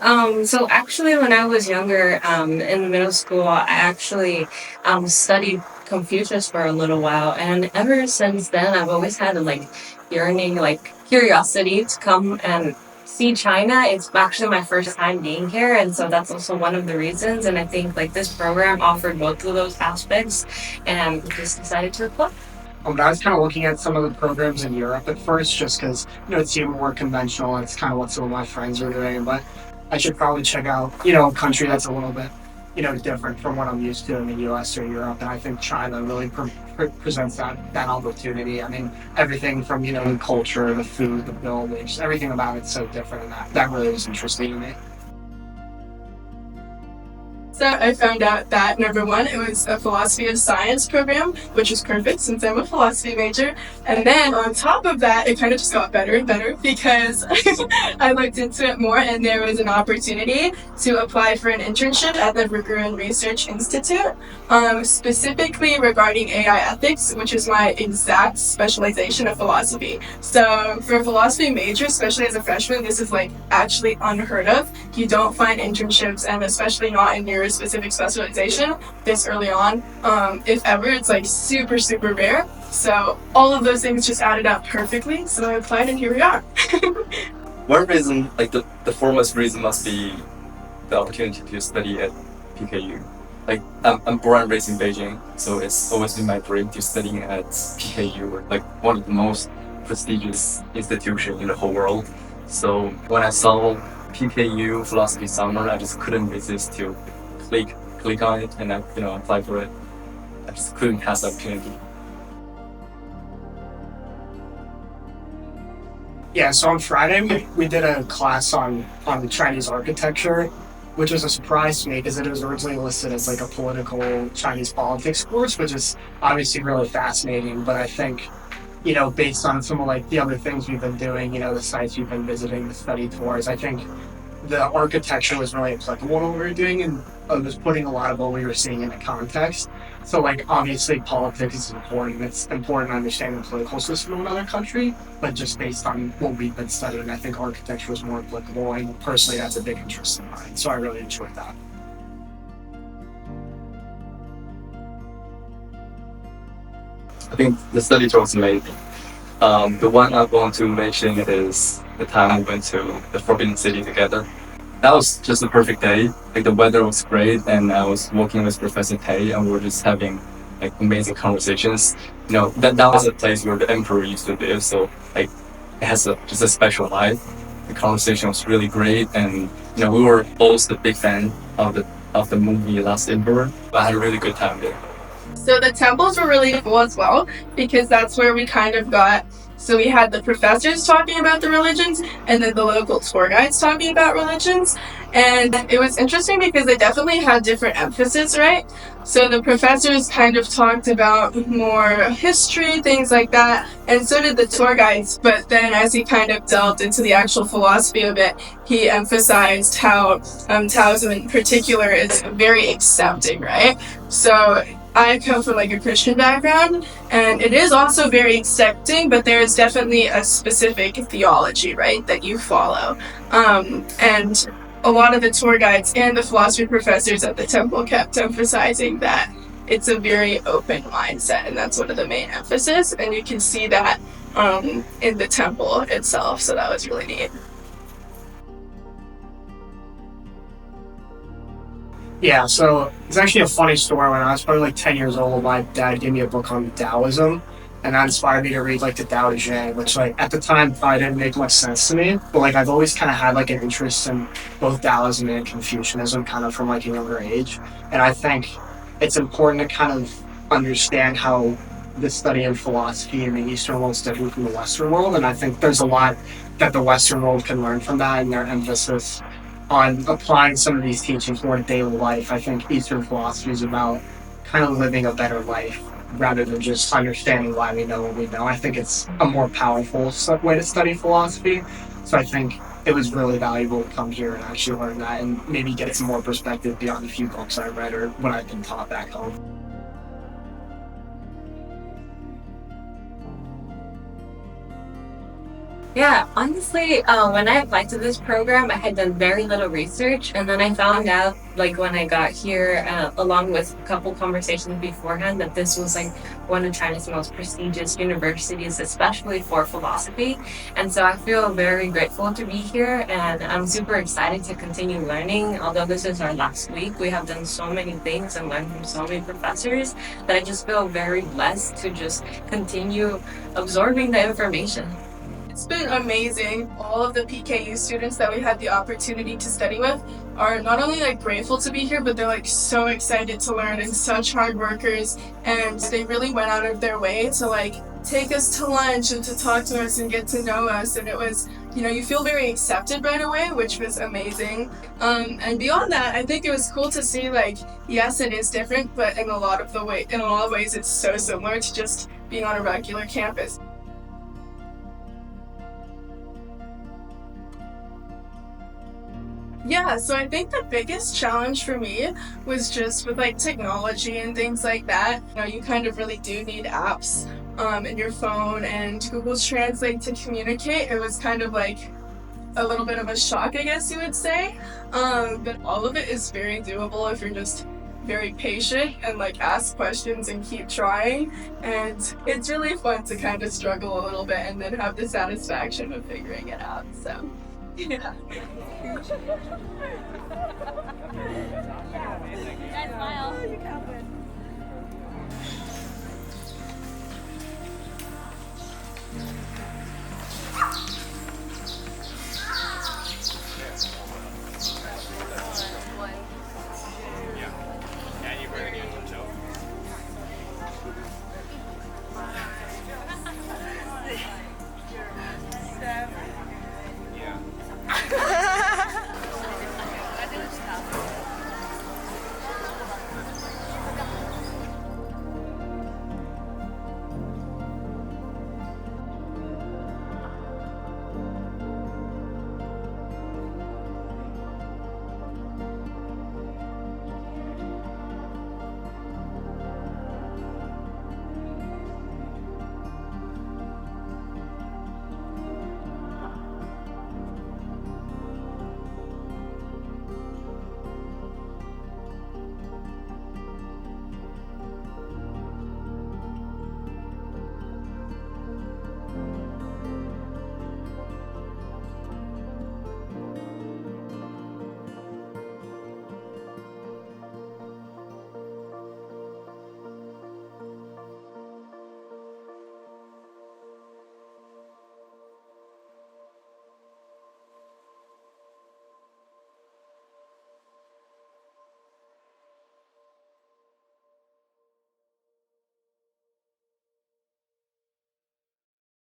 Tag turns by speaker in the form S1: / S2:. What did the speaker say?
S1: So actually, when I was younger, in middle school, I actually studied Confucius for a little while, and ever since then, I've always had a yearning, curiosity to come and see China. It's actually my first time being here, and so that's also one of the reasons. And I think this program offered both of those aspects, and just decided to apply.
S2: I was kind of looking at some of the programs in Europe at first, just because it seemed more conventional. And it's kind of what some of my friends are doing, but I should probably check out a country that's a little bit different from what I'm used to in the U.S. or Europe. And I think China really presents that opportunity. I mean, everything from the culture, the food, the buildings, everything about it's so different, and that really is interesting to me.
S3: So I found out that number one, it was a philosophy of science program, which is perfect since I'm a philosophy major. And then on top of that, it kind of just got better and better because I looked into it more and there was an opportunity to apply for an internship at the Berggruen Research Institute, specifically regarding AI ethics, which is my exact specialization of philosophy. So for a philosophy major, especially as a freshman, this is actually unheard of. You don't find internships, and especially not in your specific specialization this early on. If ever, it's super, super rare. So all of those things just added up perfectly. So I applied and here we are.
S4: One reason, the foremost reason must be the opportunity to study at PKU. I'm born and raised in Beijing, so it's always been my dream to study at PKU, one of the most prestigious institutions in the whole world. So when I saw PKU Philosophy Summer, I just couldn't resist to click on it and I apply for it. I just couldn't pass the opportunity.
S2: Yeah, so on Friday we did a class on Chinese architecture, which was a surprise to me because it was originally listed as a political Chinese politics course, which is obviously really fascinating. But I think, based on some of the other things we've been doing, the sites we've been visiting, the study tours, I think the architecture was really applicable to what we were doing, and was putting a lot of what we were seeing into context. So obviously politics is important. It's important to understand the political system of another country, but just based on what we've been studying, I think architecture was more applicable, and personally that's a big interest of mine. So I really enjoyed that.
S4: I think the study tour was amazing. The one I want to mention is the time we went to the Forbidden City together. That was just a perfect day. The weather was great, and I was working with Professor Tay, and we were just having amazing conversations. That was a place where the emperor used to live, so it has just a special life. The conversation was really great, and we were both a big fan of the movie Last Emperor. I had a really good time there.
S3: So the temples were really cool as well because that's where we kind of got. So we had the professors talking about the religions and then the local tour guides talking about religions. And it was interesting because they definitely had different emphasis, right? So the professors kind of talked about more history, things like that, and so did the tour guides. But then as he kind of delved into the actual philosophy of it, he emphasized how Taoism in particular is very accepting, right? So I come from a Christian background, and it is also very accepting, but there is definitely a specific theology, right, that you follow. And a lot of the tour guides and the philosophy professors at the temple kept emphasizing that it's a very open mindset, and that's one of the main emphasis, and you can see that in the temple itself, so that was really neat.
S2: Yeah, so it's actually a funny story. When I was probably 10 years old, my dad gave me a book on Taoism, and that inspired me to read the Tao Te Ching, which at the time probably didn't make much sense to me. But I've always kind of had an interest in both Taoism and Confucianism kind of from a younger age. And I think it's important to kind of understand how the study of philosophy in the Eastern world is different from the Western world. And I think there's a lot that the Western world can learn from that, and their emphasis on applying some of these teachings more to daily life. I think Eastern philosophy is about kind of living a better life rather than just understanding why we know what we know. I think it's a more powerful way to study philosophy. So I think it was really valuable to come here and actually learn that and maybe get some more perspective beyond the few books I read or what I've been taught back home.
S1: Yeah, honestly, when I applied to this program, I had done very little research, and then I found out, like when I got here, along with a couple conversations beforehand, that this was like one of China's most prestigious universities, especially for philosophy. And so I feel very grateful to be here, and I'm super excited to continue learning. Although this is our last week, we have done so many things and learned from so many professors that I just feel very blessed to just continue absorbing the information.
S3: It's been amazing. All of the PKU students that we had the opportunity to study with are not only like grateful to be here, but they're like so excited to learn and such hard workers. And they really went out of their way to like take us to lunch and to talk to us and get to know us. And it was, you feel very accepted right away, which was amazing. And beyond that, I think it was cool to see like, yes, it is different, but in a lot of ways, it's so similar to just being on a regular campus. Yeah, so I think the biggest challenge for me was just with like technology and things like that. You kind of really do need apps in your phone and Google Translate to communicate. It was kind of like a little bit of a shock, I guess you would say. But all of it is very doable if you're just very patient and like ask questions and keep trying. And it's really fun to kind of struggle a little bit and then have the satisfaction of figuring it out. So, yeah.
S5: Guys, smile.